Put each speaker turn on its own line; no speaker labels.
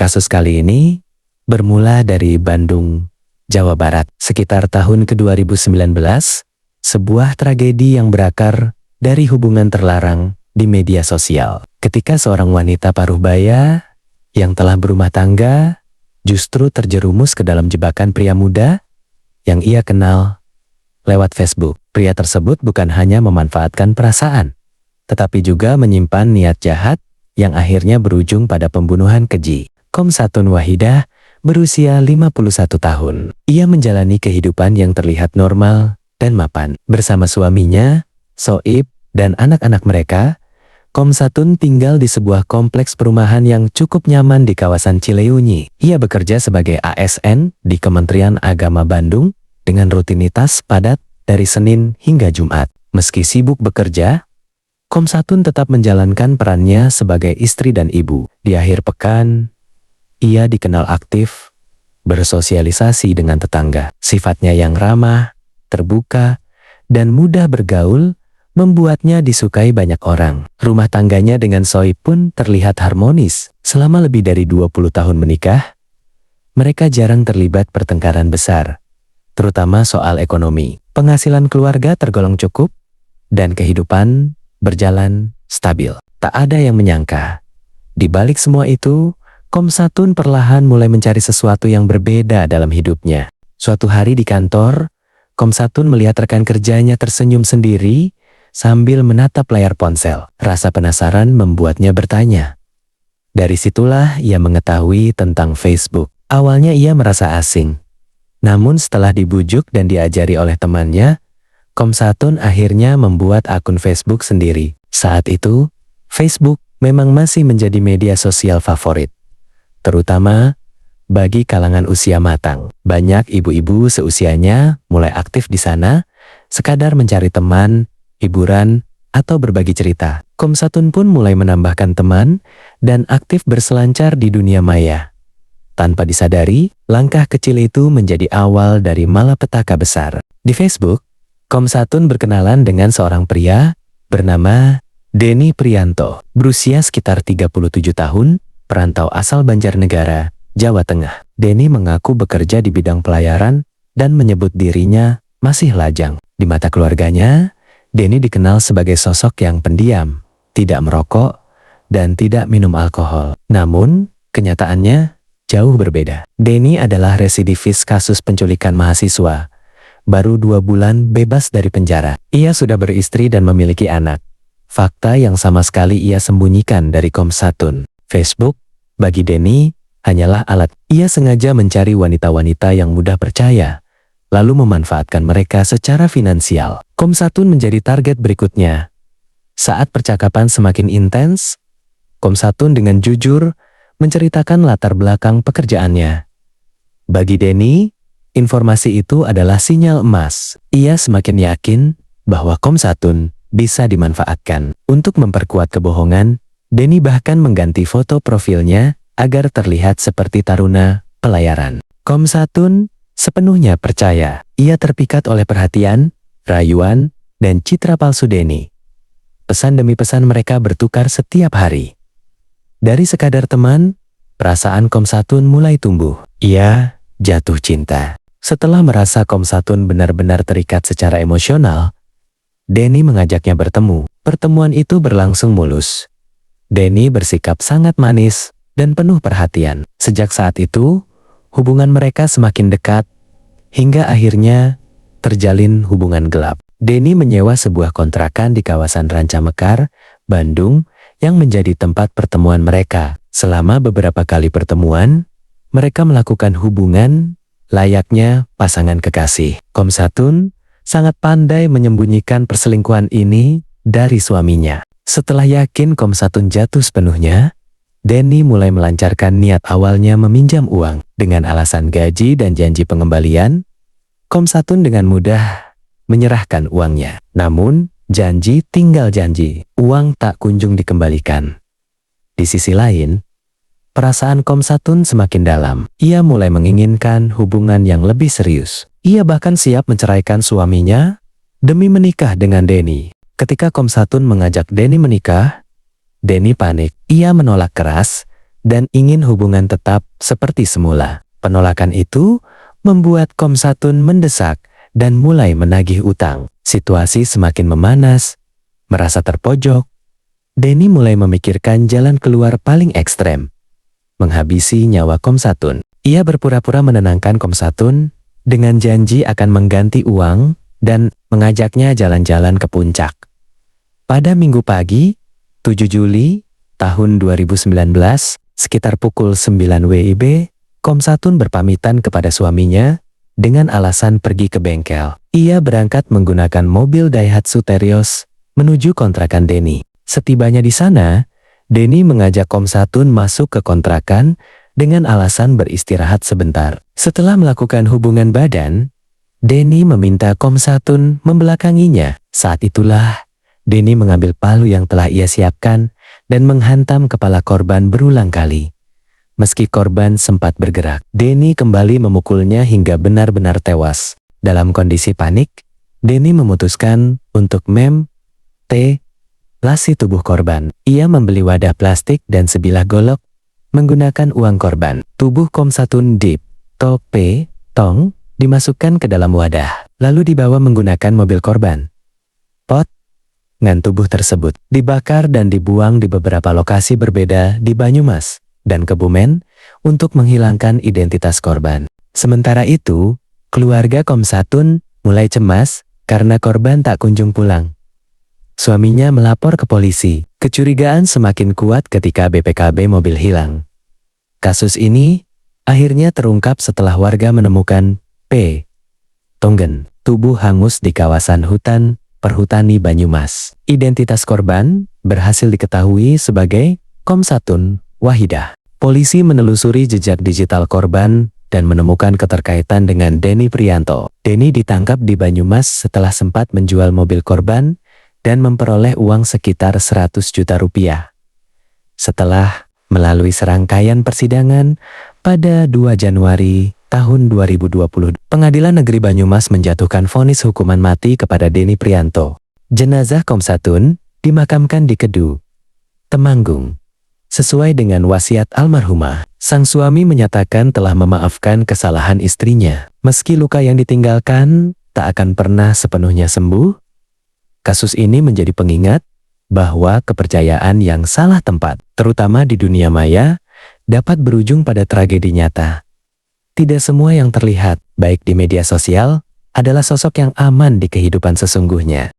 Kasus kali ini bermula dari Bandung, Jawa Barat. Sekitar tahun ke-2019, sebuah tragedi yang berakar dari hubungan terlarang di media sosial. Ketika seorang wanita paruh baya yang telah berumah tangga justru terjerumus ke dalam jebakan pria muda yang ia kenal lewat Facebook. Pria tersebut bukan hanya memanfaatkan perasaan, tetapi juga menyimpan niat jahat yang akhirnya berujung pada pembunuhan keji. Komsatun Wahidah berusia 51 tahun. Ia menjalani kehidupan yang terlihat normal dan mapan. Bersama suaminya, Soib, dan anak-anak mereka, Komsatun tinggal di sebuah kompleks perumahan yang cukup nyaman di kawasan Cileunyi. Ia bekerja sebagai ASN di Kementerian Agama Bandung dengan rutinitas padat dari Senin hingga Jumat. Meski sibuk bekerja, Komsatun tetap menjalankan perannya sebagai istri dan ibu. Di akhir pekan, ia dikenal aktif, bersosialisasi dengan tetangga. Sifatnya yang ramah, terbuka, dan mudah bergaul membuatnya disukai banyak orang. Rumah tangganya dengan Soib pun terlihat harmonis. Selama lebih dari 20 tahun menikah, mereka jarang terlibat pertengkaran besar, terutama soal ekonomi. Penghasilan keluarga tergolong cukup, dan kehidupan berjalan stabil. Tak ada yang menyangka, di balik semua itu, Komsatun perlahan mulai mencari sesuatu yang berbeda dalam hidupnya. Suatu hari di kantor, Komsatun melihat rekan kerjanya tersenyum sendiri sambil menatap layar ponsel. Rasa penasaran membuatnya bertanya. Dari situlah ia mengetahui tentang Facebook. Awalnya ia merasa asing. Namun setelah dibujuk dan diajari oleh temannya, Komsatun akhirnya membuat akun Facebook sendiri. Saat itu, Facebook memang masih menjadi media sosial favorit, terutama bagi kalangan usia matang. Banyak ibu-ibu seusianya mulai aktif di sana, sekadar mencari teman, hiburan, atau berbagi cerita. Komsatun pun mulai menambahkan teman dan aktif berselancar di dunia maya. Tanpa disadari, langkah kecil itu menjadi awal dari malapetaka besar. Di Facebook, Komsatun berkenalan dengan seorang pria bernama Denny Prianto, berusia sekitar 37 tahun, perantau asal Banjarnegara, Jawa Tengah. Denny mengaku bekerja di bidang pelayaran dan menyebut dirinya masih lajang. Di mata keluarganya, Denny dikenal sebagai sosok yang pendiam, tidak merokok, dan tidak minum alkohol. Namun, kenyataannya jauh berbeda. Denny adalah residivis kasus penculikan mahasiswa. Baru 2 bulan bebas dari penjara. Ia sudah beristri dan memiliki anak. Fakta yang sama sekali ia sembunyikan dari Komsatun. Facebook, bagi Denny, hanyalah alat. Ia sengaja mencari wanita-wanita yang mudah percaya, lalu memanfaatkan mereka secara finansial. Komsatun menjadi target berikutnya. Saat percakapan semakin intens, Komsatun dengan jujur menceritakan latar belakang pekerjaannya. Bagi Denny, informasi itu adalah sinyal emas. Ia semakin yakin bahwa Komsatun bisa dimanfaatkan. Untuk memperkuat kebohongan, Denny bahkan mengganti foto profilnya agar terlihat seperti taruna pelayaran. Komsatun sepenuhnya percaya. Ia terpikat oleh perhatian, rayuan, dan citra palsu Denny. Pesan demi pesan mereka bertukar setiap hari. Dari sekadar teman, perasaan Komsatun mulai tumbuh. Ia jatuh cinta. Setelah merasa Komsatun benar-benar terikat secara emosional, Denny mengajaknya bertemu. Pertemuan itu berlangsung mulus. Denny bersikap sangat manis dan penuh perhatian. Sejak saat itu, hubungan mereka semakin dekat, hingga akhirnya terjalin hubungan gelap. Denny menyewa sebuah kontrakan di kawasan Ranca Mekar, Bandung, yang menjadi tempat pertemuan mereka. Selama beberapa kali pertemuan, mereka melakukan hubungan layaknya pasangan kekasih. Komsatun sangat pandai menyembunyikan perselingkuhan ini dari suaminya. Setelah yakin Komsatun jatuh sepenuhnya, Denny mulai melancarkan niat awalnya meminjam uang. Dengan alasan gaji dan janji pengembalian, Komsatun dengan mudah menyerahkan uangnya. Namun, janji tinggal janji, uang tak kunjung dikembalikan. Di sisi lain, perasaan Komsatun semakin dalam. Ia mulai menginginkan hubungan yang lebih serius. Ia bahkan siap menceraikan suaminya demi menikah dengan Denny. Ketika Komsatun mengajak Denny menikah, Denny panik. Ia menolak keras dan ingin hubungan tetap seperti semula. Penolakan itu membuat Komsatun mendesak dan mulai menagih utang. Situasi semakin memanas, merasa terpojok. Denny mulai memikirkan jalan keluar paling ekstrem, menghabisi nyawa Komsatun. Ia berpura-pura menenangkan Komsatun dengan janji akan mengganti uang dan mengajaknya jalan-jalan ke puncak. Pada Minggu pagi, 7 Juli tahun 2019, sekitar pukul 9 WIB, Komsatun berpamitan kepada suaminya dengan alasan pergi ke bengkel. Ia berangkat menggunakan mobil Daihatsu Terios menuju kontrakan Denny. Setibanya di sana, Denny mengajak Komsatun masuk ke kontrakan dengan alasan beristirahat sebentar. Setelah melakukan hubungan badan, Denny meminta Komsatun membelakanginya. Saat itulah, Denny mengambil palu yang telah ia siapkan dan menghantam kepala korban berulang kali. Meski korban sempat bergerak, Denny kembali memukulnya hingga benar-benar tewas. Dalam kondisi panik, Denny memutuskan untuk lasi tubuh korban. Ia membeli wadah plastik dan sebilah golok menggunakan uang korban. Tubuh Komsatun tong dimasukkan ke dalam wadah, lalu dibawa menggunakan mobil korban. Potongan tubuh tersebut dibakar dan dibuang di beberapa lokasi berbeda di Banyumas dan Kebumen untuk menghilangkan identitas korban. Sementara itu, keluarga Komsatun mulai cemas karena korban tak kunjung pulang. Suaminya melapor ke polisi. Kecurigaan semakin kuat ketika BPKB mobil hilang. Kasus ini akhirnya terungkap setelah warga menemukan Tonggen, tubuh hangus di kawasan hutan perhutani Banyumas. Identitas korban berhasil diketahui sebagai Komsatun Wahidah. Polisi menelusuri jejak digital korban dan menemukan keterkaitan dengan Denny Prianto. Denny ditangkap di Banyumas setelah sempat menjual mobil korban dan memperoleh uang sekitar 100 juta rupiah. Setelah melalui serangkaian persidangan pada 2 Januari tahun 2020, Pengadilan Negeri Banyumas menjatuhkan vonis hukuman mati kepada Denny Prianto. Jenazah Komsatun dimakamkan di Kedu, Temanggung. Sesuai dengan wasiat almarhumah, sang suami menyatakan telah memaafkan kesalahan istrinya. Meski luka yang ditinggalkan tak akan pernah sepenuhnya sembuh, kasus ini menjadi pengingat bahwa kepercayaan yang salah tempat, terutama di dunia maya, dapat berujung pada tragedi nyata. Tidak semua yang terlihat, baik di media sosial, adalah sosok yang aman di kehidupan sesungguhnya.